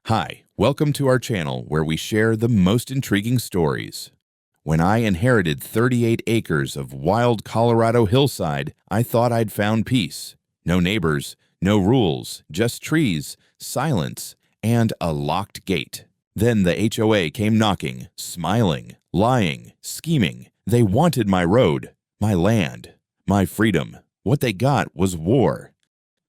Hi, welcome to our channel where we share the most intriguing stories. When I inherited 38 acres of wild Colorado hillside, I thought I'd found peace. No neighbors, no rules, just trees, silence, and a locked gate. Then the HOA came knocking, smiling, lying, scheming. They wanted my road, my land, my freedom. What they got was war.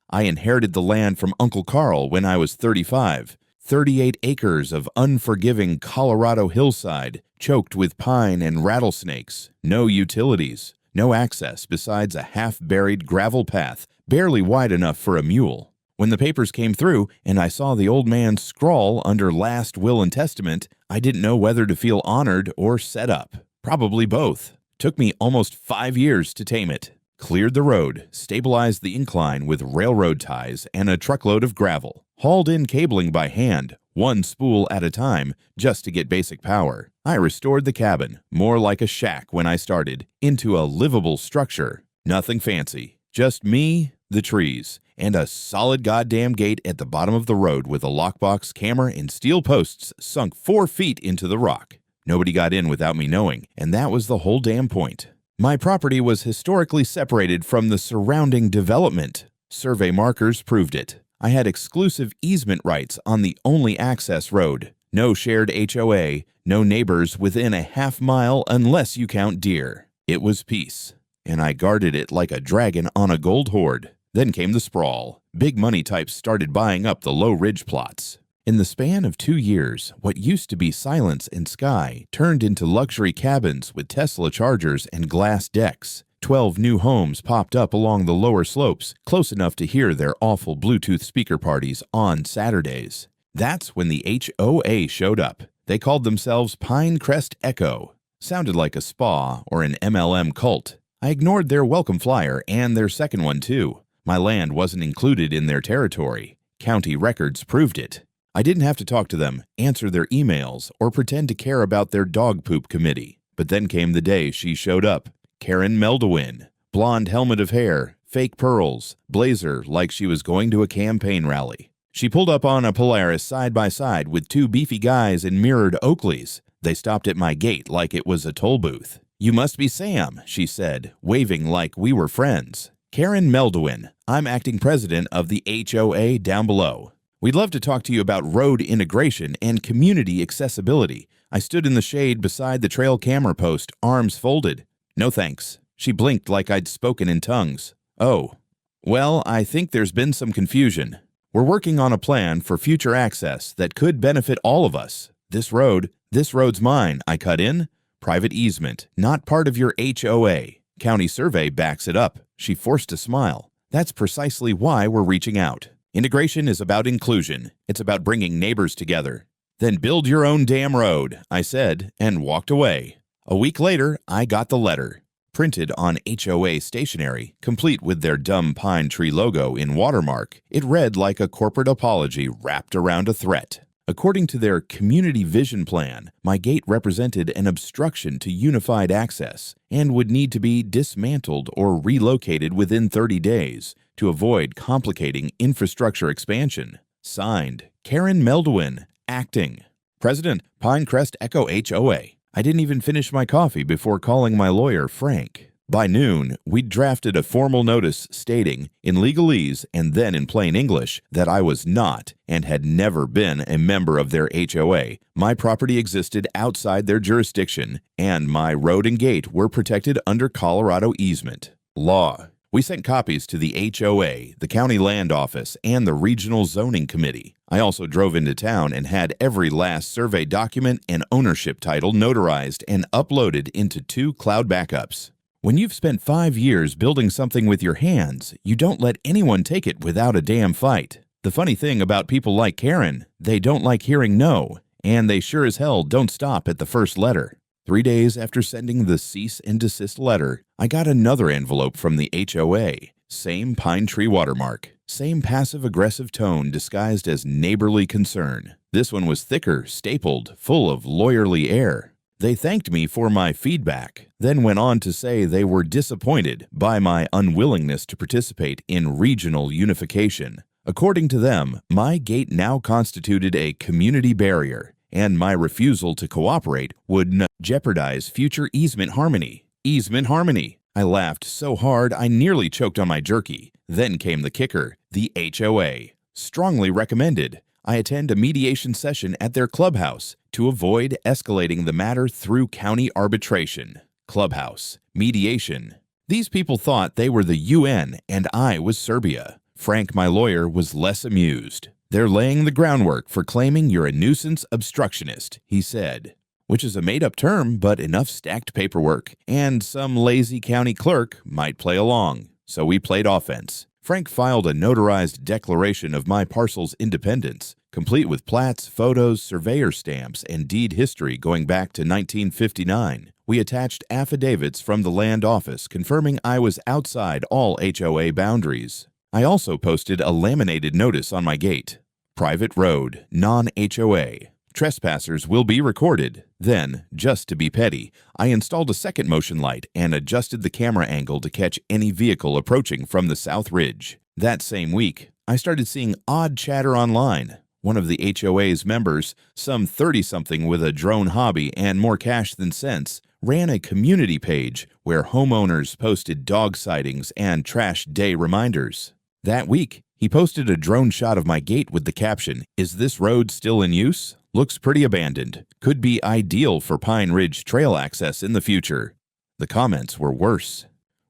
I inherited the land from Uncle Carl when I was 35. 38 acres of unforgiving Colorado hillside, choked with pine and rattlesnakes, no utilities, no access besides a half-buried gravel path, barely wide enough for a mule. When the papers came through and I saw the old man's scrawl under last will and testament, I didn't know whether to feel honored or set up. Probably both. Took me almost 5 years to tame it. Cleared the road, stabilized the incline with railroad ties and a truckload of gravel. Hauled in cabling by hand, one spool at a time, just to get basic power. I restored the cabin, more like a shack when I started, into a livable structure. Nothing fancy, just me, the trees, and a solid goddamn gate at the bottom of the road with a lockbox, camera, and steel posts sunk 4 feet into the rock. Nobody got in without me knowing, and that was the whole damn point. My property was historically separated from the surrounding development. Survey markers proved it. I had exclusive easement rights on the only access road. No shared HOA, no neighbors within a half-mile unless you count deer. It was peace, and I guarded it like a dragon on a gold hoard. Then came the sprawl. Big money types started buying up the low ridge plots. In the span of 2 years, what used to be silence and sky turned into luxury cabins with Tesla chargers and glass decks. 12 new homes popped up along the lower slopes, close enough to hear their awful Bluetooth speaker parties on Saturdays. That's when the HOA showed up. They called themselves Pinecrest Echo. Sounded like a spa or an MLM cult. I ignored their welcome flyer and their second one too. My land wasn't included in their territory. County records proved it. I didn't have to talk to them, answer their emails, or pretend to care about their dog poop committee. But then came the day she showed up. Karen Meldowin, blonde helmet of hair, fake pearls, blazer like she was going to a campaign rally. She pulled up on a Polaris side by side with 2 beefy guys in mirrored Oakleys. They stopped at my gate like it was a toll booth. "You must be Sam," she said, waving like we were friends. "Karen Meldowin, I'm acting president of the HOA down below. We'd love to talk to you about road integration and community accessibility." I stood in the shade beside the trail camera post, arms folded. "No thanks." She blinked like I'd spoken in tongues. "Oh, well, I think there's been some confusion. We're working on a plan for future access that could benefit all of us. This road's mine," I cut in. "Private easement, not part of your HOA. County survey backs it up." She forced a smile. "That's precisely why we're reaching out. Integration is about inclusion. It's about bringing neighbors together." "Then build your own damn road," I said, and walked away. A week later, I got the letter. Printed on HOA stationery, complete with their dumb pine tree logo in watermark, it read like a corporate apology wrapped around a threat. According to their community vision plan, my gate represented an obstruction to unified access and would need to be dismantled or relocated within 30 days to avoid complicating infrastructure expansion. Signed, Karen Meldowin, acting. President, Pinecrest Echo HOA. I didn't even finish my coffee before calling my lawyer, Frank. By noon, we'd drafted a formal notice stating, in legalese and then in plain English, that I was not and had never been a member of their HOA. My property existed outside their jurisdiction, and my road and gate were protected under Colorado easement law. We sent copies to the HOA, the county land office, and the regional zoning committee. I also drove into town and had every last survey document and ownership title notarized and uploaded into 2 cloud backups. When you've spent 5 years building something with your hands, you don't let anyone take it without a damn fight. The funny thing about people like Karen, they don't like hearing no, and they sure as hell don't stop at the first letter. 3 days after sending the cease and desist letter, I got another envelope from the HOA. Same pine tree watermark. Same passive-aggressive tone disguised as neighborly concern. This one was thicker, stapled, full of lawyerly air. They thanked me for my feedback, then went on to say they were disappointed by my unwillingness to participate in regional unification. According to them, my gate now constituted a community barrier, and my refusal to cooperate would jeopardize future easement harmony. Easement harmony! I laughed so hard I nearly choked on my jerky. Then came the kicker, the HOA. Strongly recommended. I attend a mediation session at their clubhouse to avoid escalating the matter through county arbitration. Clubhouse. Mediation. These people thought they were the UN and I was Serbia. Frank, my lawyer, was less amused. They're laying the groundwork for claiming you're a nuisance obstructionist, he said. Which is a made-up term, but enough stacked paperwork, and some lazy county clerk might play along. So we played offense. Frank filed a notarized declaration of my parcel's independence, complete with plats, photos, surveyor stamps, and deed history going back to 1959. We attached affidavits from the land office confirming I was outside all HOA boundaries. I also posted a laminated notice on my gate. Private road, non-HOA. Trespassers will be recorded. Then, just to be petty, I installed a second motion light and adjusted the camera angle to catch any vehicle approaching from the South Ridge. That same week, I started seeing odd chatter online. One of the HOA's members, some 30-something with a drone hobby and more cash than sense, ran a community page where homeowners posted dog sightings and trash day reminders. That week, he posted a drone shot of my gate with the caption, "Is this road still in use? Looks pretty abandoned. Could be ideal for Pine Ridge Trail access in the future." The comments were worse.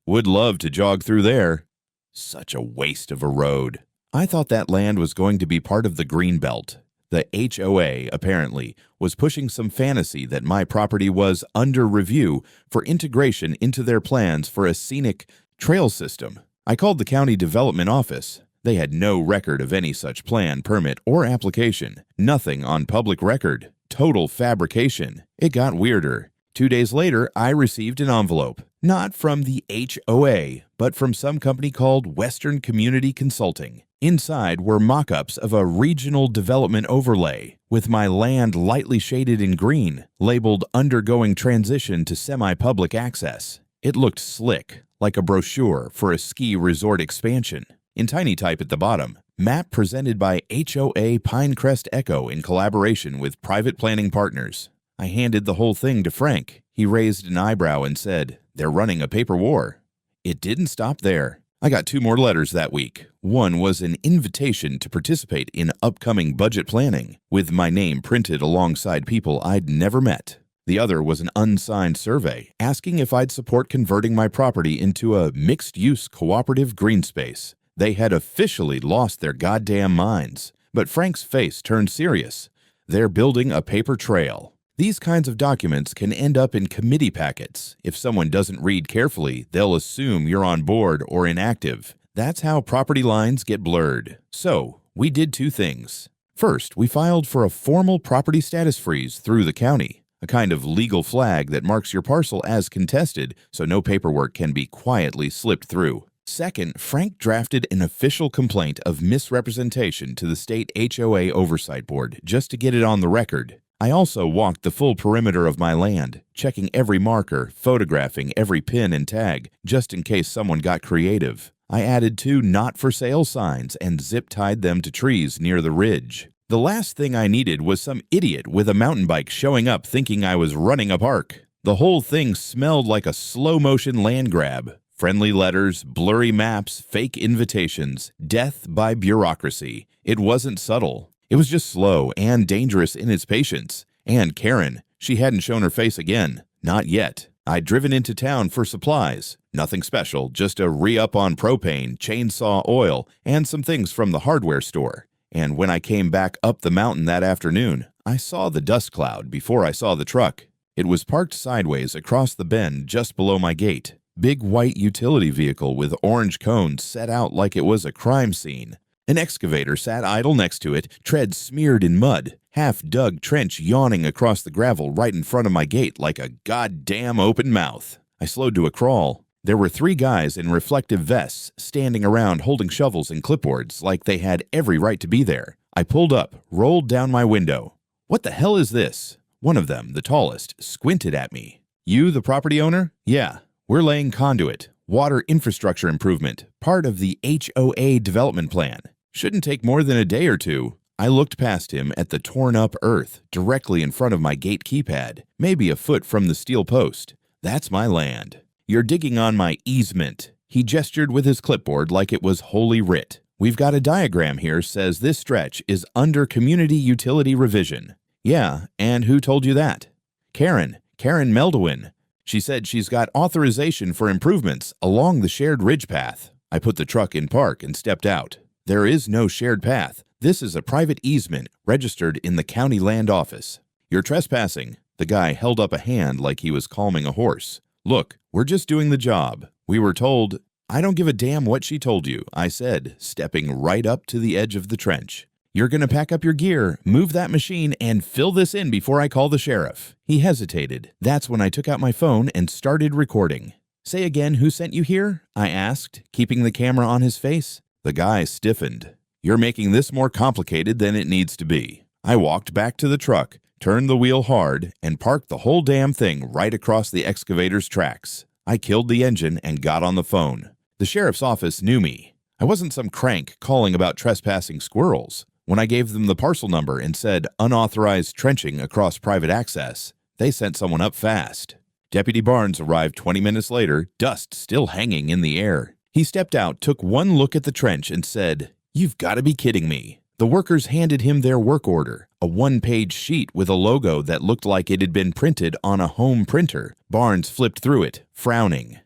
"Would love to jog through there. Such a waste of a road." I thought that land was going to be part of the green belt. The HOA, apparently, was pushing some fantasy that my property was under review for integration into their plans for a scenic trail system. I called the county development office. They had no record of any such plan, permit, or application. Nothing on public record. Total fabrication. It got weirder. 2 days later, I received an envelope. Not from the HOA, but from some company called Western Community Consulting. Inside were mock-ups of a regional development overlay, with my land lightly shaded in green, labeled undergoing transition to semi-public access. It looked slick, like a brochure for a ski resort expansion. In tiny type at the bottom, map presented by HOA Pinecrest Echo in collaboration with private planning partners. I handed the whole thing to Frank. He raised an eyebrow and said, "They're running a paper war." It didn't stop there. I got 2 more letters that week. One was an invitation to participate in upcoming budget planning, with my name printed alongside people I'd never met. The other was an unsigned survey asking if I'd support converting my property into a mixed-use cooperative green space. They had officially lost their goddamn minds. But Frank's face turned serious. They're building a paper trail. These kinds of documents can end up in committee packets. If someone doesn't read carefully, they'll assume you're on board or inactive. That's how property lines get blurred. So, we did 2 things. First, we filed for a formal property status freeze through the county, a kind of legal flag that marks your parcel as contested so no paperwork can be quietly slipped through. Second, Frank drafted an official complaint of misrepresentation to the state HOA Oversight Board just to get it on the record. I also walked the full perimeter of my land, checking every marker, photographing every pin and tag, just in case someone got creative. I added 2 not-for-sale signs and zip-tied them to trees near the ridge. The last thing I needed was some idiot with a mountain bike showing up thinking I was running a park. The whole thing smelled like a slow-motion land grab. Friendly letters, blurry maps, fake invitations, death by bureaucracy. It wasn't subtle. It was just slow and dangerous in its patience. And Karen, she hadn't shown her face again. Not yet. I'd driven into town for supplies. Nothing special, just a re-up on propane, chainsaw oil, and some things from the hardware store. And when I came back up the mountain that afternoon, I saw the dust cloud before I saw the truck. It was parked sideways across the bend just below my gate. Big white utility vehicle with orange cones set out like it was a crime scene. An excavator sat idle next to it, treads smeared in mud, half-dug trench yawning across the gravel right in front of my gate like a goddamn open mouth. I slowed to a crawl. There were 3 guys in reflective vests standing around holding shovels and clipboards like they had every right to be there. I pulled up, rolled down my window. "What the hell is this?" One of them, the tallest, squinted at me. "You the property owner?" "Yeah. We're laying conduit, water infrastructure improvement, part of the HOA development plan. Shouldn't take more than a day or two. I looked past him at the torn-up earth directly in front of my gate keypad, maybe a foot from the steel post. That's my land. You're digging on my easement. He gestured with his clipboard like it was holy writ. We've got a diagram here says this stretch is under community utility revision. Yeah, and who told you that? Karen Meldowin. She said she's got authorization for improvements along the shared ridge path. I put the truck in park and stepped out. There is no shared path. This is a private easement registered in the county land office. You're trespassing. The guy held up a hand like he was calming a horse. Look, we're just doing the job. We were told. I don't give a damn what she told you, I said, stepping right up to the edge of the trench. You're going to pack up your gear, move that machine, and fill this in before I call the sheriff. He hesitated. That's when I took out my phone and started recording. Say again who sent you here? I asked, keeping the camera on his face. The guy stiffened. You're making this more complicated than it needs to be. I walked back to the truck, turned the wheel hard, and parked the whole damn thing right across the excavator's tracks. I killed the engine and got on the phone. The sheriff's office knew me. I wasn't some crank calling about trespassing squirrels. When I gave them the parcel number and said unauthorized trenching across private access, they sent someone up fast. Deputy Barnes arrived 20 minutes later, dust still hanging in the air. He stepped out, took one look at the trench, and said, "You've got to be kidding me." The workers handed him their work order, a one-page sheet with a logo that looked like it had been printed on a home printer. Barnes flipped through it, frowning.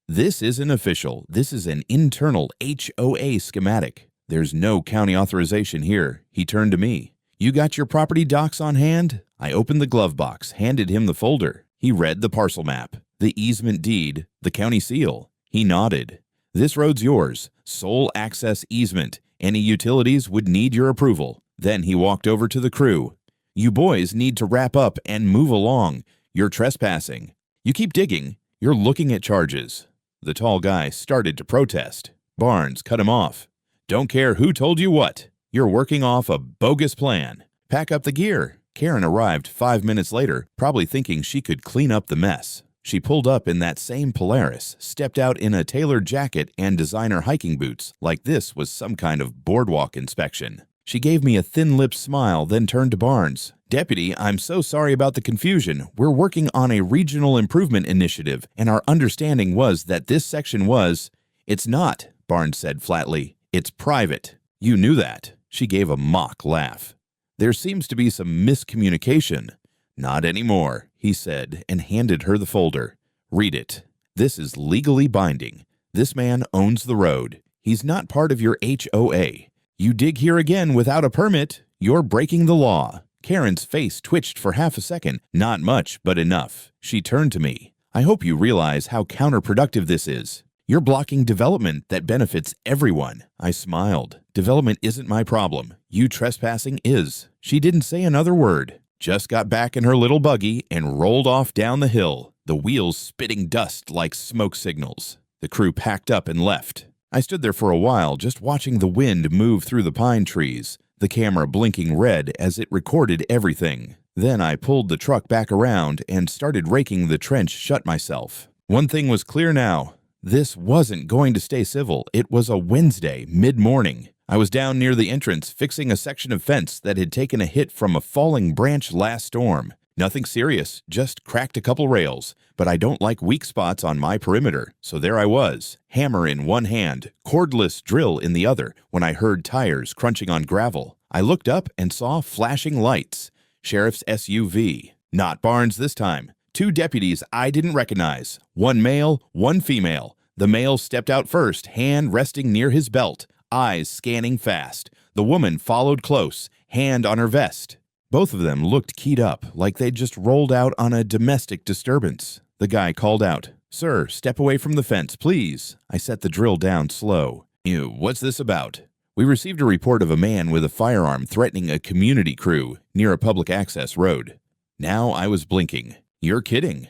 This isn't official. This is an internal HOA schematic. There's no county authorization here. He turned to me. You got your property docs on hand? I opened the glove box, handed him the folder. He read the parcel map, the easement deed, the county seal. He nodded. This road's yours. Sole access easement. Any utilities would need your approval. Then he walked over to the crew. You boys need to wrap up and move along. You're trespassing. You keep digging. You're looking at charges. The tall guy started to protest. Barnes cut him off. Don't care who told you what. You're working off a bogus plan. Pack up the gear. Karen arrived 5 minutes later, probably thinking she could clean up the mess. She pulled up in that same Polaris, stepped out in a tailored jacket and designer hiking boots, like this was some kind of boardwalk inspection. She gave me a thin-lipped smile, then turned to Barnes. Deputy, I'm so sorry about the confusion. We're working on a regional improvement initiative, and our understanding was that this section was... It's not, Barnes said flatly. It's private. You knew that. She gave a mock laugh. There seems to be some miscommunication. Not anymore, he said, and handed her the folder. Read it. This is legally binding. This man owns the road. He's not part of your HOA. You dig here again without a permit, you're breaking the law. Karen's face twitched for half a second. Not much, but enough. She turned to me. I hope you realize how counterproductive this is. You're blocking development that benefits everyone. I smiled. Development isn't my problem. You trespassing is. She didn't say another word. Just got back in her little buggy and rolled off down the hill, the wheels spitting dust like smoke signals. The crew packed up and left. I stood there for a while, just watching the wind move through the pine trees, the camera blinking red as it recorded everything. Then I pulled the truck back around and started raking the trench shut myself. One thing was clear now. This wasn't going to stay civil. It was a Wednesday, mid-morning. I was down near the entrance fixing a section of fence that had taken a hit from a falling branch last storm. Nothing serious, just cracked a couple rails, but I don't like weak spots on my perimeter, so there I was, hammer in one hand, cordless drill in the other, when I heard tires crunching on gravel. I looked up and saw flashing lights. Sheriff's SUV. Not Barnes this time. 2 deputies I didn't recognize. One male, one female. The male stepped out first, hand resting near his belt, eyes scanning fast. The woman followed close, hand on her vest. Both of them looked keyed up, like they'd just rolled out on a domestic disturbance. The guy called out, "Sir, step away from the fence, please." I set the drill down slow. What's this about? We received a report of a man with a firearm threatening a community crew near a public access road. Now I was blinking. You're kidding.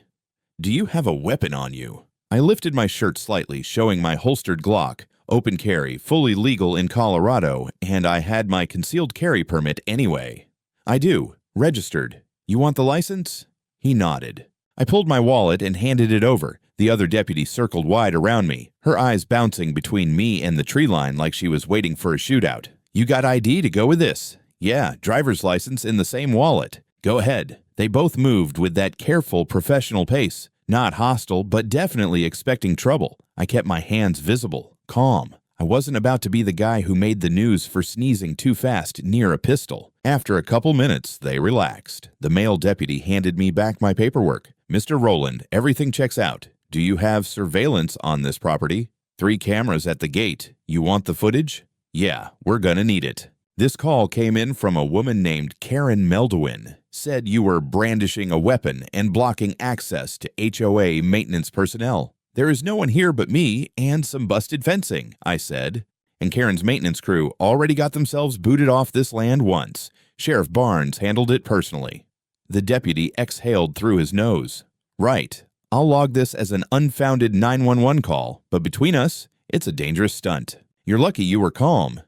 Do you have a weapon on you? I lifted my shirt slightly, showing my holstered Glock, open carry, fully legal in Colorado, and I had my concealed carry permit anyway. I do. Registered. You want the license? He nodded. I pulled my wallet and handed it over. The other deputy circled wide around me, her eyes bouncing between me and the tree line like she was waiting for a shootout. You got ID to go with this? Yeah, driver's license in the same wallet. Go ahead. They both moved with that careful, professional pace. Not hostile, but definitely expecting trouble. I kept my hands visible, calm. I wasn't about to be the guy who made the news for sneezing too fast near a pistol. After a couple minutes, they relaxed. The male deputy handed me back my paperwork. Mr. Rowland, everything checks out. Do you have surveillance on this property? 3 cameras at the gate. You want the footage? Yeah, we're gonna need it. This call came in from a woman named Karen Meldowin. Said you were brandishing a weapon and blocking access to HOA maintenance personnel. There is no one here but me and some busted fencing, I said. And Karen's maintenance crew already got themselves booted off this land once. Sheriff Barnes handled it personally. The deputy exhaled through his nose. Right. I'll log this as an unfounded 911 call, but between us, it's a dangerous stunt. You're lucky you were calm.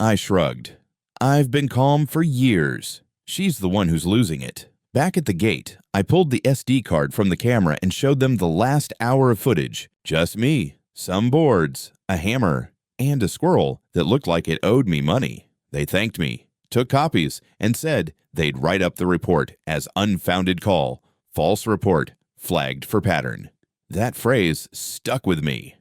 I shrugged. I've been calm for years. She's the one who's losing it. Back at the gate, I pulled the SD card from the camera and showed them the last hour of footage. Just me, some boards, a hammer, and a squirrel that looked like it owed me money. They thanked me, took copies, and said they'd write up the report as unfounded call, false report, flagged for pattern. That phrase stuck with me.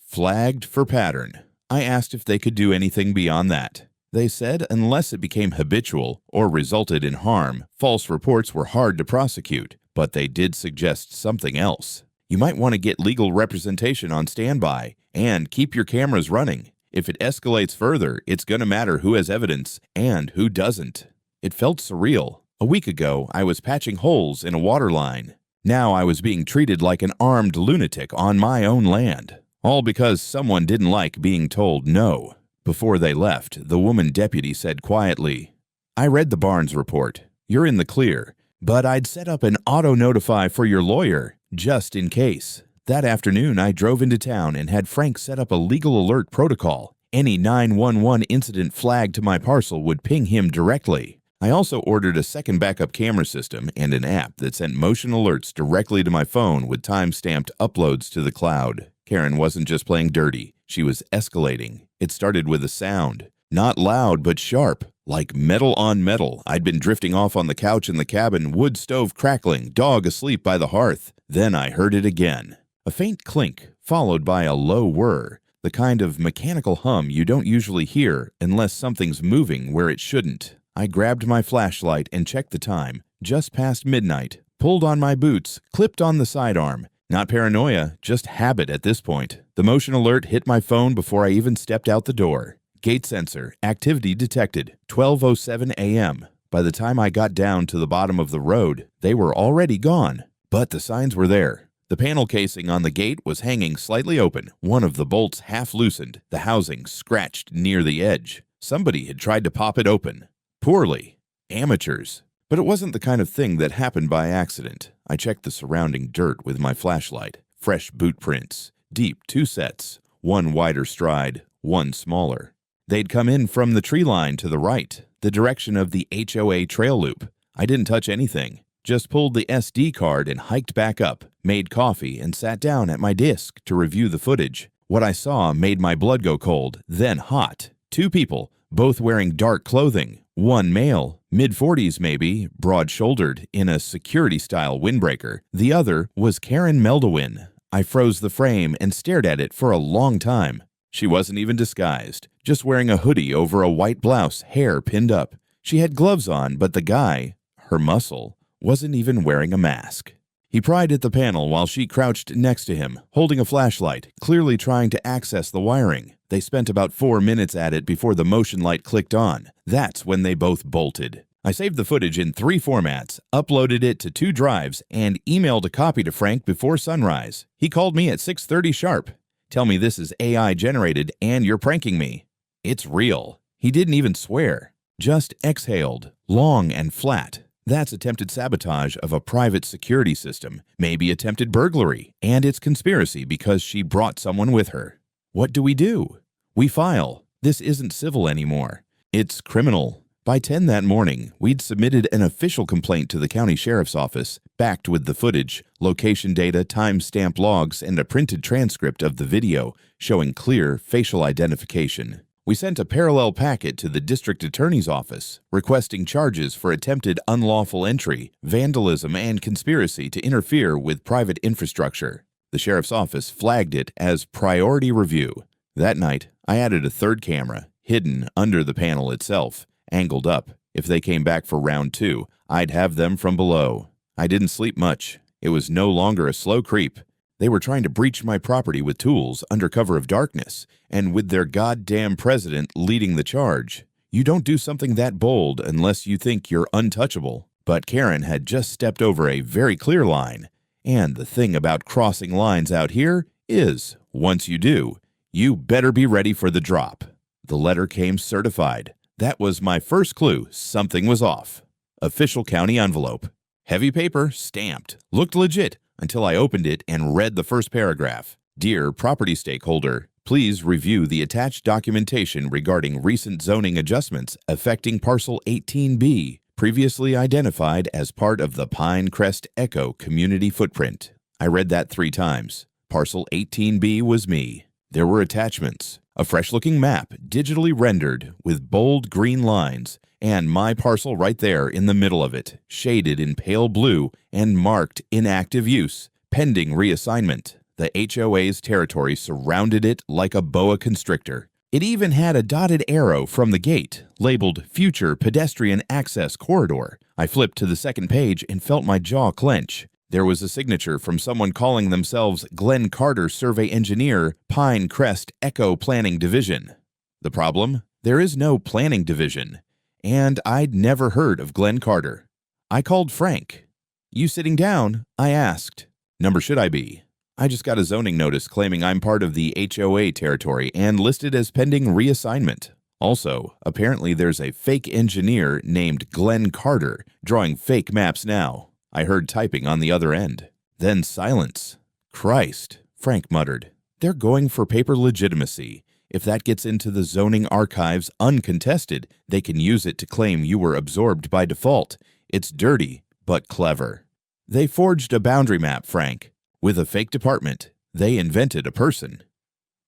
Flagged for pattern. I asked if they could do anything beyond that. They said unless it became habitual or resulted in harm, false reports were hard to prosecute, but they did suggest something else. You might want to get legal representation on standby and keep your cameras running. If it escalates further, it's going to matter who has evidence and who doesn't. It felt surreal. A week ago, I was patching holes in a water line. Now I was being treated like an armed lunatic on my own land. All because someone didn't like being told no. Before they left, the woman deputy said quietly, I read the Barnes report. You're in the clear, but I'd set up an auto-notify for your lawyer, just in case. That afternoon, I drove into town and had Frank set up a legal alert protocol. Any 911 incident flagged to my parcel would ping him directly. I also ordered a second backup camera system and an app that sent motion alerts directly to my phone with time-stamped uploads to the cloud. Karen wasn't just playing dirty. She was escalating. It started with a sound. Not loud, but sharp. Like metal on metal. I'd been drifting off on the couch in the cabin, wood stove crackling, dog asleep by the hearth. Then I heard it again. A faint clink, followed by a low whir. The kind of mechanical hum you don't usually hear unless something's moving where it shouldn't. I grabbed my flashlight and checked the time. Just past midnight. Pulled on my boots, clipped on the sidearm. Not paranoia, just habit at this point. The motion alert hit my phone before I even stepped out the door. Gate sensor, activity detected, 12:07 a.m. By the time I got down to the bottom of the road, they were already gone. But the signs were there. The panel casing on the gate was hanging slightly open, one of the bolts half loosened, the housing scratched near the edge. Somebody had tried to pop it open. Poorly. Amateurs. But it wasn't the kind of thing that happened by accident. I checked the surrounding dirt with my flashlight. Fresh boot prints. Deep 2 sets. One wider stride, one smaller. They'd come in from the tree line to the right, the direction of the HOA trail loop. I didn't touch anything. Just pulled the SD card and hiked back up, made coffee, and sat down at my desk to review the footage. What I saw made my blood go cold, then hot. 2 people, both wearing dark clothing. One male, mid-40s maybe, broad-shouldered, in a security-style windbreaker. The other was Karen Meldowin. I froze the frame and stared at it for a long time. She wasn't even disguised, just wearing a hoodie over a white blouse, hair pinned up. She had gloves on, but the guy, her muscle, wasn't even wearing a mask. He pried at the panel while she crouched next to him, holding a flashlight, clearly trying to access the wiring. They spent about 4 minutes at it before the motion light clicked on. That's when they both bolted. I saved the footage in 3 formats, uploaded it to 2 drives, and emailed a copy to Frank before sunrise. He called me at 6:30 sharp. Tell me this is AI generated and you're pranking me. It's real. He didn't even swear. Just exhaled, long and flat. That's attempted sabotage of a private security system, maybe attempted burglary, and it's conspiracy because she brought someone with her. What do? We file. This isn't civil anymore. It's criminal. By 10 that morning, we'd submitted an official complaint to the county sheriff's office, backed with the footage, location data, time-stamped logs, and a printed transcript of the video showing clear facial identification. We sent a parallel packet to the district attorney's office requesting charges for attempted unlawful entry, vandalism, and conspiracy to interfere with private infrastructure. The sheriff's office flagged it as priority review. That night, I added a third camera, hidden under the panel itself, angled up. If they came back for round 2, I'd have them from below. I didn't sleep much. It was no longer a slow creep. They were trying to breach my property with tools under cover of darkness, and with their goddamn president leading the charge. You don't do something that bold unless you think you're untouchable. But Karen had just stepped over a very clear line. And the thing about crossing lines out here is, once you do, you better be ready for the drop. The letter came certified. That was my first clue something was off. Official county envelope. Heavy paper, stamped. Looked legit until I opened it and read the first paragraph. Dear property stakeholder, please review the attached documentation regarding recent zoning adjustments affecting Parcel 18B, previously identified as part of the Pinecrest Echo community footprint. I read that 3 times. Parcel 18B was me. There were attachments, a fresh-looking map digitally rendered with bold green lines, and my parcel right there in the middle of it, shaded in pale blue and marked inactive use, pending reassignment. The HOA's territory surrounded it like a boa constrictor. It even had a dotted arrow from the gate, labeled Future Pedestrian Access Corridor. I flipped to the second page and felt my jaw clench. There was a signature from someone calling themselves Glenn Carter Survey Engineer, Pinecrest Echo Planning Division. The problem? There is no planning division. And I'd never heard of Glenn Carter. I called Frank. You sitting down? I asked. Number should I be? I just got a zoning notice claiming I'm part of the HOA territory and listed as pending reassignment. Also, apparently there's a fake engineer named Glenn Carter drawing fake maps now. I heard typing on the other end. Then silence. Christ, Frank muttered. They're going for paper legitimacy. If that gets into the zoning archives uncontested, they can use it to claim you were absorbed by default. It's dirty, but clever. They forged a boundary map, Frank. With a fake department, they invented a person.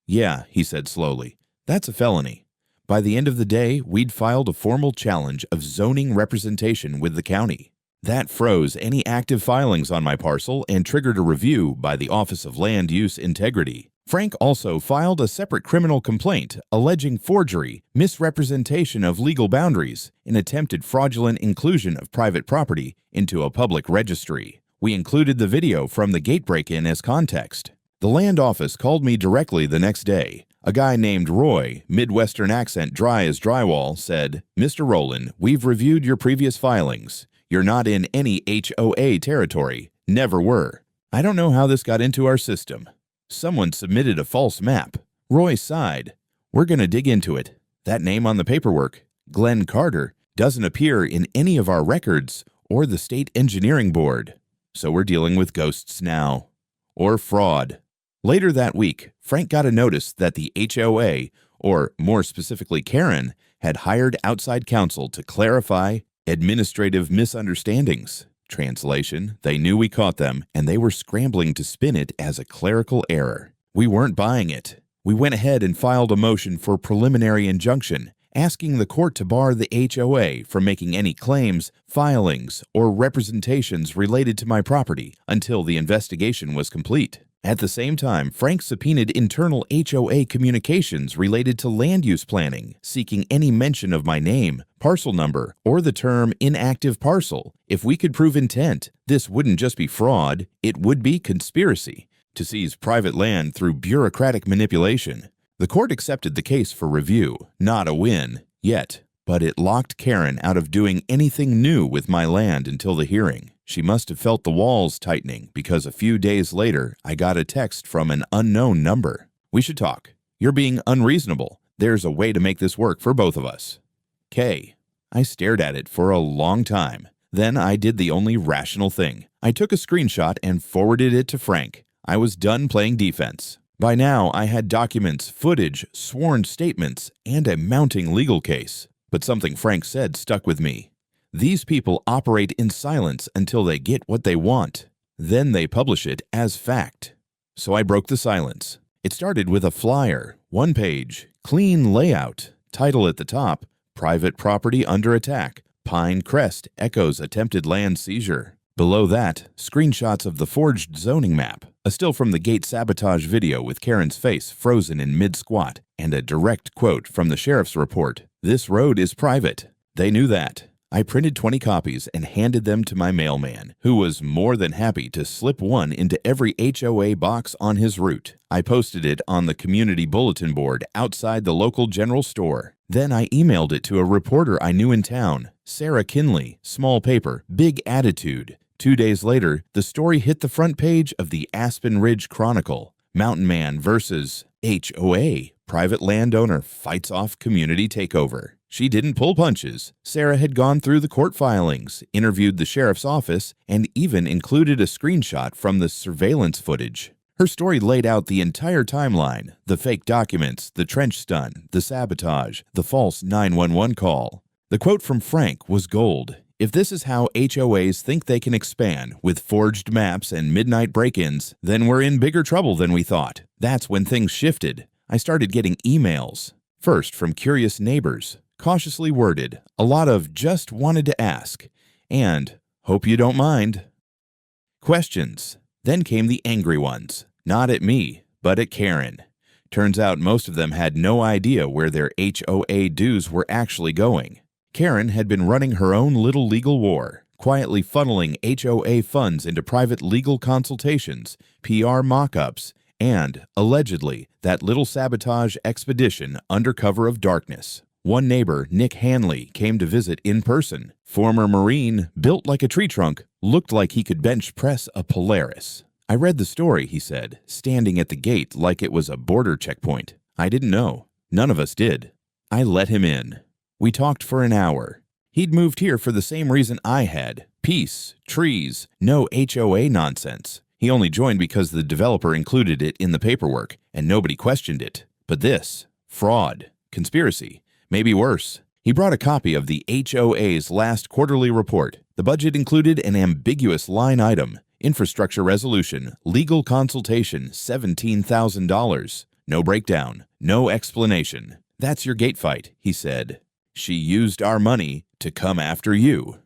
Yeah, he said slowly. That's a felony. By the end of the day, we'd filed a formal challenge of zoning representation with the county. That froze any active filings on my parcel and triggered a review by the Office of Land Use Integrity. Frank also filed a separate criminal complaint alleging forgery, misrepresentation of legal boundaries, and attempted fraudulent inclusion of private property into a public registry. We included the video from the gate break-in as context. The land office called me directly the next day. A guy named Roy, Midwestern accent dry as drywall, said, "Mr. Rowland, we've reviewed your previous filings. You're not in any HOA territory. Never were. I don't know how this got into our system. Someone submitted a false map." Roy sighed. "We're going to dig into it. That name on the paperwork, Glenn Carter, doesn't appear in any of our records or the State Engineering Board. So we're dealing with ghosts now. Or fraud." Later that week, Frank got a notice that the HOA, or more specifically Karen, had hired outside counsel to clarify administrative misunderstandings. Translation, they knew we caught them, and they were scrambling to spin it as a clerical error. We weren't buying it. We went ahead and filed a motion for preliminary injunction, asking the court to bar the HOA from making any claims, filings, or representations related to my property until the investigation was complete. At the same time, Frank subpoenaed internal HOA communications related to land use planning, seeking any mention of my name, parcel number, or the term inactive parcel. If we could prove intent, this wouldn't just be fraud, it would be conspiracy to seize private land through bureaucratic manipulation. The court accepted the case for review, not a win, yet, but it locked Karen out of doing anything new with my land until the hearing. She must have felt the walls tightening because a few days later, I got a text from an unknown number. "We should talk. You're being unreasonable. There's a way to make this work for both of us." K. I stared at it for a long time. Then I did the only rational thing. I took a screenshot and forwarded it to Frank. I was done playing defense. By now, I had documents, footage, sworn statements, and a mounting legal case. But something Frank said stuck with me. These people operate in silence until they get what they want. Then they publish it as fact. So I broke the silence. It started with a flyer, one page, Clean layout. Title at the top, Private Property Under Attack. Pine Crest echoes attempted land seizure. Below that, screenshots of the forged zoning map, a still from the gate sabotage video with Karen's face frozen in mid-squat, and a direct quote from the sheriff's report, "This road is private." They knew that. I printed 20 copies and handed them to my mailman, who was more than happy to slip one into every HOA box on his route. I posted it on the community bulletin board outside the local general store. Then I emailed it to a reporter I knew in town, Sarah Kinley, small paper, big attitude. 2 days later, the story hit the front page of the Aspen Ridge Chronicle. Mountain Man versus HOA. Private landowner fights off community takeover. She didn't pull punches. Sarah had gone through the court filings, interviewed the sheriff's office, and even included a screenshot from the surveillance footage. Her story laid out the entire timeline, the fake documents, the trench stun, the sabotage, the false 911 call. The quote from Frank was gold. If this is how HOAs think they can expand with forged maps and midnight break-ins, then we're in bigger trouble than we thought. That's when things shifted. I started getting emails. First from curious neighbors, cautiously worded, a lot of "just wanted to ask" and "hope you don't mind" questions. Then came the angry ones, not at me, but at Karen. Turns out most of them had no idea where their HOA dues were actually going. Karen had been running her own little legal war, quietly funneling HOA funds into private legal consultations, PR mock-ups, and, allegedly, that little sabotage expedition under cover of darkness. One neighbor, Nick Hanley, came to visit in person. Former Marine, built like a tree trunk, looked like he could bench press a Polaris. I read the story, he said, standing at the gate like it was a border checkpoint. I didn't know. None of us did. I let him in. We talked for an hour. He'd moved here for the same reason I had. Peace, trees, no HOA nonsense. He only joined because the developer included it in the paperwork, and nobody questioned it. But this, fraud, conspiracy, maybe worse. He brought a copy of the HOA's last quarterly report. The budget included an ambiguous line item, infrastructure resolution, legal consultation, $17,000. No breakdown, no explanation. That's your gate fight, he said. She used our money to come after you.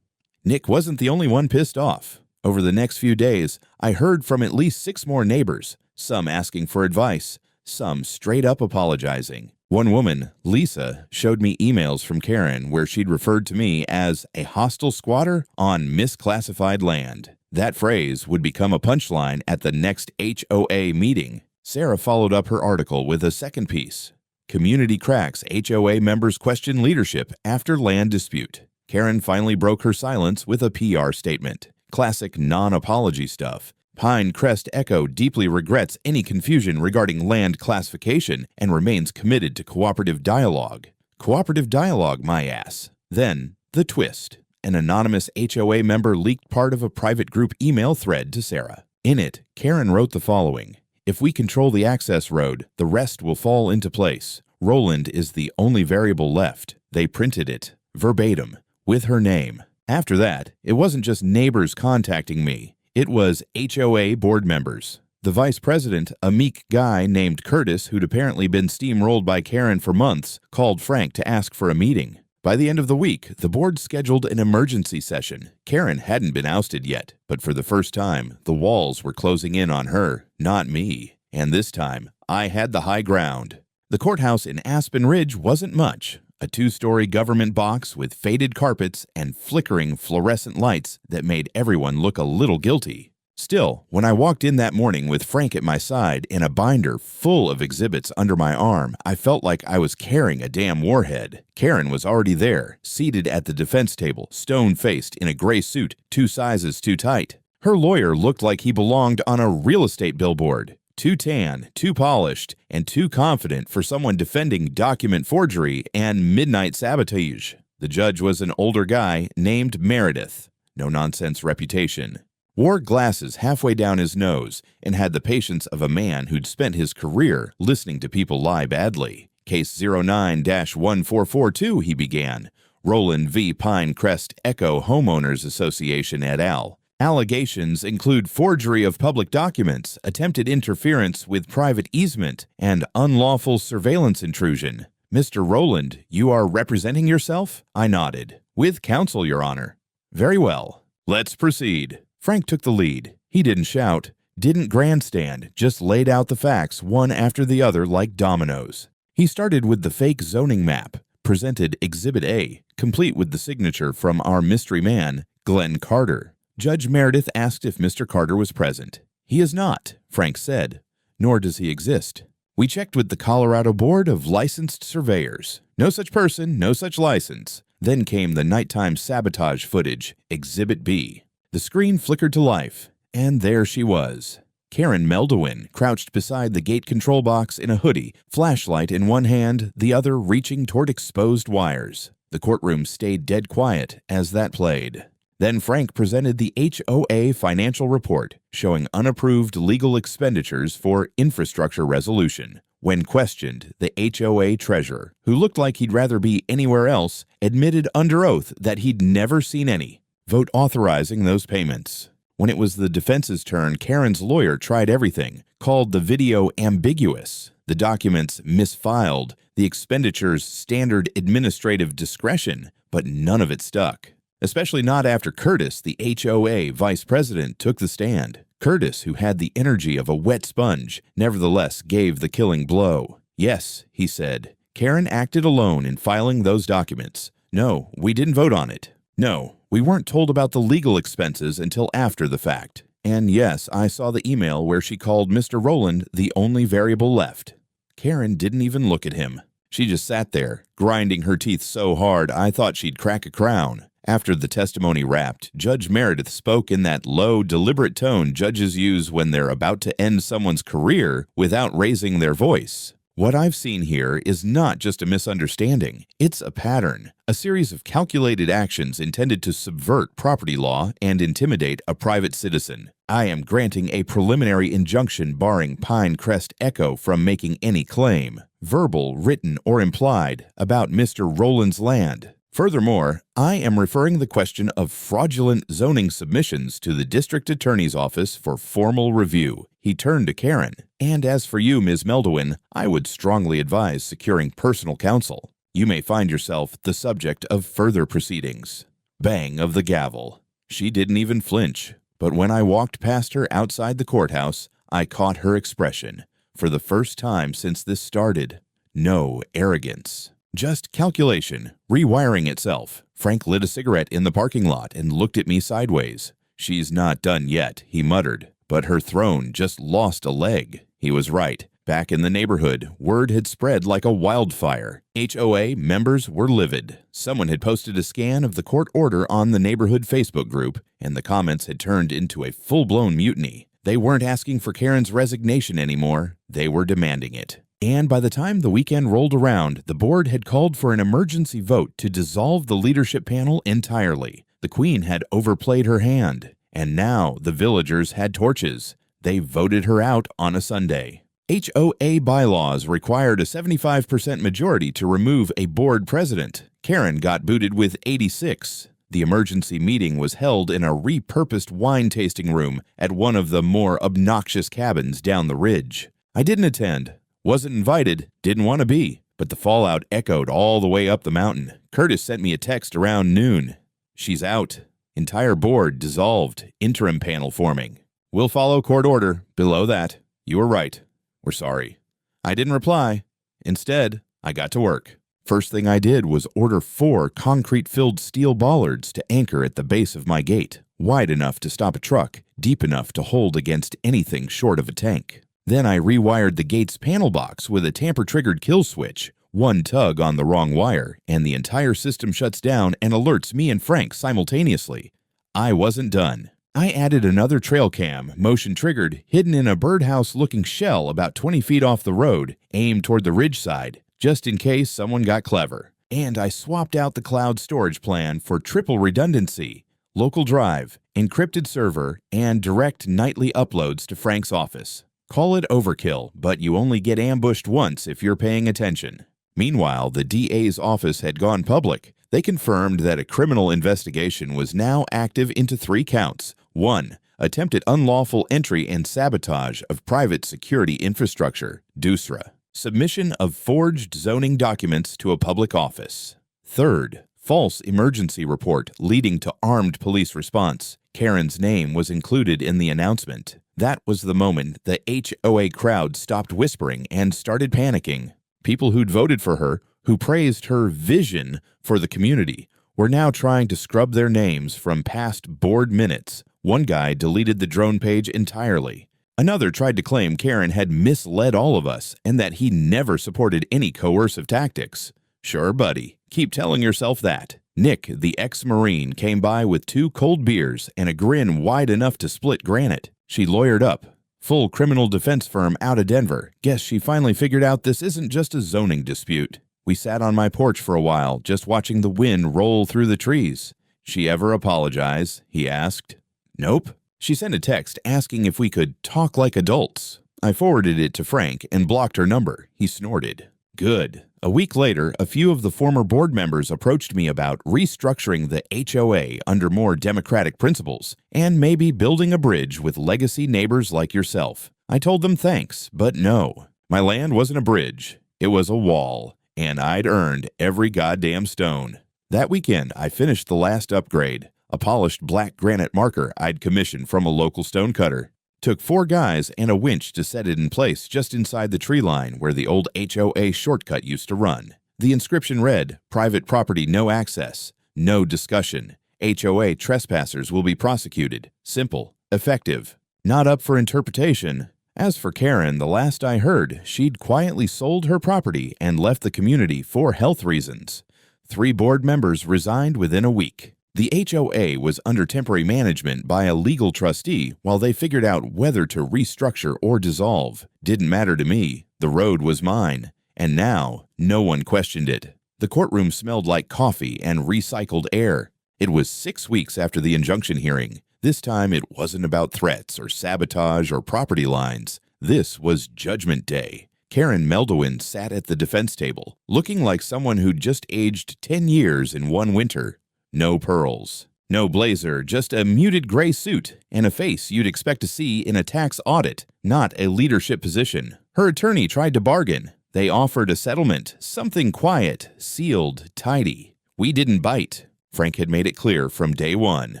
Nick wasn't the only one pissed off. Over the next few days, I heard from at least 6 more neighbors, some asking for advice, some straight up apologizing. One woman, Lisa, showed me emails from Karen where she'd referred to me as a hostile squatter on misclassified land. That phrase would become a punchline at the next HOA meeting. Sarah followed up her article with a second piece. Community cracks, HOA members question leadership after land dispute. Karen finally broke her silence with a PR statement. Classic non-apology stuff. Pine Crest Echo deeply regrets any confusion regarding land classification and remains committed to cooperative dialogue. Cooperative dialogue, my ass. Then, the twist. An anonymous HOA member leaked part of a private group email thread to Sarah. In it, Karen wrote the following. If we control the access road, the rest will fall into place. Roland is the only variable left. They printed it, verbatim, with her name. After that, it wasn't just neighbors contacting me. It was HOA board members. The vice president, a meek guy named Curtis who'd apparently been steamrolled by Karen for months, called Frank to ask for a meeting. By the end of the week, the board scheduled an emergency session. Karen hadn't been ousted yet, but for the first time, the walls were closing in on her, not me. And this time, I had the high ground. The courthouse in Aspen Ridge wasn't much. A 2-story government box with faded carpets and flickering fluorescent lights that made everyone look a little guilty. Still, when I walked in that morning with Frank at my side and a binder full of exhibits under my arm, I felt like I was carrying a damn warhead. Karen was already there, seated at the defense table, stone-faced in a gray suit 2 sizes too tight. Her lawyer looked like he belonged on a real estate billboard. Too tan, too polished, and too confident for someone defending document forgery and midnight sabotage. The judge was an older guy named Meredith. No-nonsense reputation. Wore glasses halfway down his nose and had the patience of a man who'd spent his career listening to people lie badly. Case 09-1442, he began. Roland v. Pine Crest Echo Homeowners Association et al. Allegations include forgery of public documents, attempted interference with private easement, and unlawful surveillance intrusion. Mr. Rowland, you are representing yourself? I nodded. With counsel, Your Honor. Very well. Let's proceed. Frank took the lead. He didn't shout, didn't grandstand, just laid out the facts one after the other like dominoes. He started with the fake zoning map, presented Exhibit A, complete with the signature from our mystery man, Glenn Carter. Judge Meredith asked if Mr. Carter was present. He is not, Frank said, nor does he exist. We checked with the Colorado Board of Licensed Surveyors. No such person, no such license. Then came the nighttime sabotage footage, Exhibit B. The screen flickered to life, and there she was. Karen Meldowin crouched beside the gate control box in a hoodie, flashlight in one hand, the other reaching toward exposed wires. The courtroom stayed dead quiet as that played. Then Frank presented the HOA financial report showing unapproved legal expenditures for infrastructure resolution. When questioned, the HOA treasurer, who looked like he'd rather be anywhere else, admitted under oath that he'd never seen any. Vote authorizing those payments. When it was the defense's turn, Karen's lawyer tried everything, called the video ambiguous, the documents misfiled, the expenditures standard administrative discretion, but none of it stuck. Especially not after Curtis, the HOA vice president, took the stand. Curtis, who had the energy of a wet sponge, nevertheless gave the killing blow. Yes, he said, Karen acted alone in filing those documents. No, we didn't vote on it. No, we weren't told about the legal expenses until after the fact. And yes, I saw the email where she called Mr. Rowland the only variable left. Karen didn't even look at him. She just sat there, grinding her teeth so hard I thought she'd crack a crown. After the testimony wrapped, Judge Meredith spoke in that low, deliberate tone judges use when they're about to end someone's career without raising their voice. What I've seen here is not just a misunderstanding. It's a pattern, a series of calculated actions intended to subvert property law and intimidate a private citizen. I am granting a preliminary injunction barring Pinecrest Echo from making any claim, verbal, written, or implied, about Mr. Rowland's land. Furthermore, I am referring the question of fraudulent zoning submissions to the district attorney's office for formal review. He turned to Karen. And as for you, Ms. Meldowin, I would strongly advise securing personal counsel. You may find yourself the subject of further proceedings. Bang of the gavel. She didn't even flinch. But when I walked past her outside the courthouse, I caught her expression. For the first time since this started, no arrogance. Just calculation, rewiring itself. Frank lit a cigarette in the parking lot and looked at me sideways. She's not done yet, he muttered, but her throne just lost a leg. He was right. Back in the neighborhood, word had spread like a wildfire. HOA members were livid. Someone had posted a scan of the court order on the neighborhood Facebook group, and the comments had turned into a full-blown mutiny. They weren't asking for Karen's resignation anymore. They were demanding it. And by the time the weekend rolled around, the board had called for an emergency vote to dissolve the leadership panel entirely. The Queen had overplayed her hand, and now the villagers had torches. They voted her out on a Sunday. HOA bylaws required a 75% majority to remove a board president. Karen got booted with 86. The emergency meeting was held in a repurposed wine tasting room at one of the more obnoxious cabins down the ridge. I didn't attend. Wasn't invited, didn't want to be, but the fallout echoed all the way up the mountain. Curtis sent me a text around noon. She's out. Entire board dissolved. Interim panel forming. We'll follow court order. Below that. You were right. We're sorry. I didn't reply. Instead, I got to work. First thing I did was order 4 concrete-filled steel bollards to anchor at the base of my gate, wide enough to stop a truck, deep enough to hold against anything short of a tank. Then I rewired the gate's panel box with a tamper-triggered kill switch. One tug on the wrong wire, and the entire system shuts down and alerts me and Frank simultaneously. I wasn't done. I added another trail cam, motion-triggered, hidden in a birdhouse-looking shell about 20 feet off the road, aimed toward the ridge side, just in case someone got clever. And I swapped out the cloud storage plan for triple redundancy, local drive, encrypted server, and direct nightly uploads to Frank's office. Call it overkill, but you only get ambushed once if you're paying attention. Meanwhile, the DA's office had gone public. They confirmed that a criminal investigation was now active into 3 counts, 1. Attempted unlawful entry and sabotage of private security infrastructure. Dusra. Submission of forged zoning documents to a public office. 3rd. False emergency report leading to armed police response. Karen's name was included in the announcement. That was the moment the HOA crowd stopped whispering and started panicking. People who'd voted for her, who praised her vision for the community, were now trying to scrub their names from past board minutes. One guy deleted the drone page entirely. Another tried to claim Karen had misled all of us and that he never supported any coercive tactics. Sure, buddy. Keep telling yourself that. Nick, the ex-Marine, came by with 2 cold beers and a grin wide enough to split granite. She lawyered up. Full criminal defense firm out of Denver. Guess she finally figured out this isn't just a zoning dispute. We sat on my porch for a while, just watching the wind roll through the trees. She ever apologize? He asked. Nope. She sent a text asking if we could talk like adults. I forwarded it to Frank and blocked her number. He snorted. Good. A week later, a few of the former board members approached me about restructuring the HOA under more democratic principles and maybe building a bridge with legacy neighbors like yourself. I told them thanks, but no. My land wasn't a bridge. It was a wall, and I'd earned every goddamn stone. That weekend, I finished the last upgrade, a polished black granite marker I'd commissioned from a local stonecutter. Took 4 guys and a winch to set it in place just inside the tree line where the old HOA shortcut used to run. The inscription read, "Private property no access, no discussion. HOA trespassers will be prosecuted. Simple, effective, not up for interpretation." As for Karen, the last I heard, she'd quietly sold her property and left the community for health reasons. 3 board members resigned within a week. The HOA was under temporary management by a legal trustee while they figured out whether to restructure or dissolve. Didn't matter to me. The road was mine. And now, no one questioned it. The courtroom smelled like coffee and recycled air. It was 6 weeks after the injunction hearing. This time it wasn't about threats or sabotage or property lines. This was Judgment Day. Karen Meldowin sat at the defense table, looking like someone who'd just aged 10 years in one winter. No pearls, no blazer, just a muted gray suit and a face you'd expect to see in a tax audit, not a leadership position. Her attorney tried to bargain. They offered a settlement, something quiet, sealed, tidy. We didn't bite. Frank had made it clear from day one.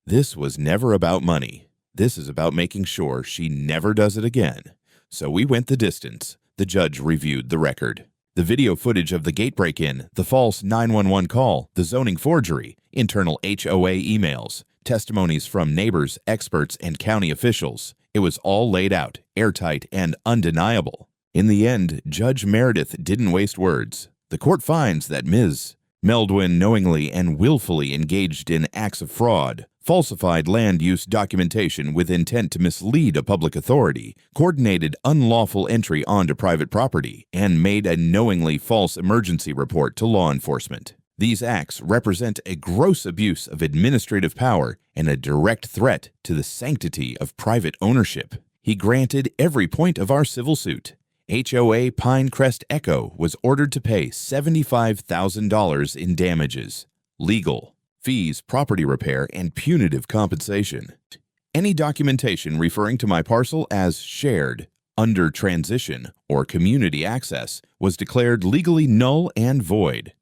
This was never about money. This is about making sure she never does it again. So we went the distance. The judge reviewed the record. The video footage of the gate break-in, the false 911 call, the zoning forgery, internal HOA emails, testimonies from neighbors, experts, and county officials. It was all laid out, airtight, and undeniable. In the end, Judge Meredith didn't waste words. The court finds that Ms. Meldowin knowingly and willfully engaged in acts of fraud, falsified land use documentation with intent to mislead a public authority, coordinated unlawful entry onto private property, and made a knowingly false emergency report to law enforcement. These acts represent a gross abuse of administrative power and a direct threat to the sanctity of private ownership. He granted every point of our civil suit. HOA Pinecrest Echo was ordered to pay $75,000 in damages. Legal. Fees, property repair, and punitive compensation. Any documentation referring to my parcel as shared, under transition, or community access was declared legally null and void.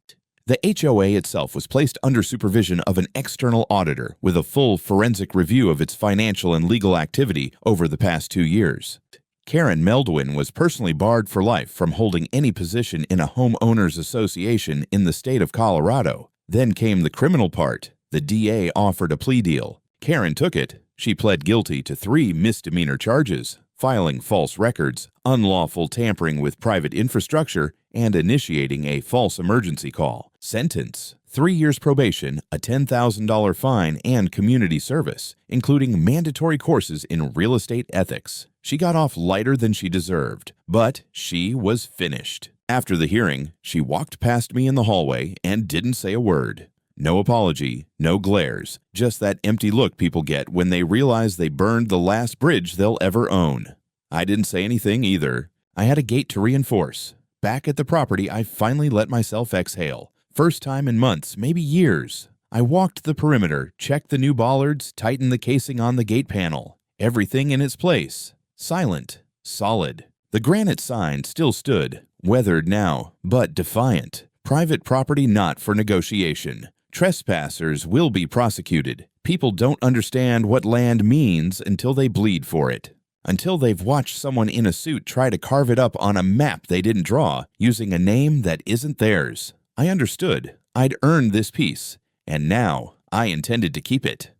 The HOA itself was placed under supervision of an external auditor with a full forensic review of its financial and legal activity over the past 2 years. Karen Meldowin was personally barred for life from holding any position in a homeowners association in the state of Colorado. Then came the criminal part. The DA offered a plea deal. Karen took it. She pled guilty to 3 misdemeanor charges: filing false records, unlawful tampering with private infrastructure, and initiating a false emergency call. Sentence: 3 years probation, a $10,000 fine, and community service, including mandatory courses in real estate ethics. She got off lighter than she deserved, but she was finished. After the hearing, she walked past me in the hallway and didn't say a word. No apology, no glares, just that empty look people get when they realize they burned the last bridge they'll ever own. I didn't say anything either. I had a gate to reinforce. Back at the property, I finally let myself exhale. First time in months, maybe years. I walked the perimeter, checked the new bollards, tightened the casing on the gate panel. Everything in its place. Silent. Solid. The granite sign still stood, weathered now, but defiant. Private property not for negotiation. Trespassers will be prosecuted. People don't understand what land means until they bleed for it. Until they've watched someone in a suit try to carve it up on a map they didn't draw, using a name that isn't theirs. I understood. I'd earned this peace, and now I intended to keep it.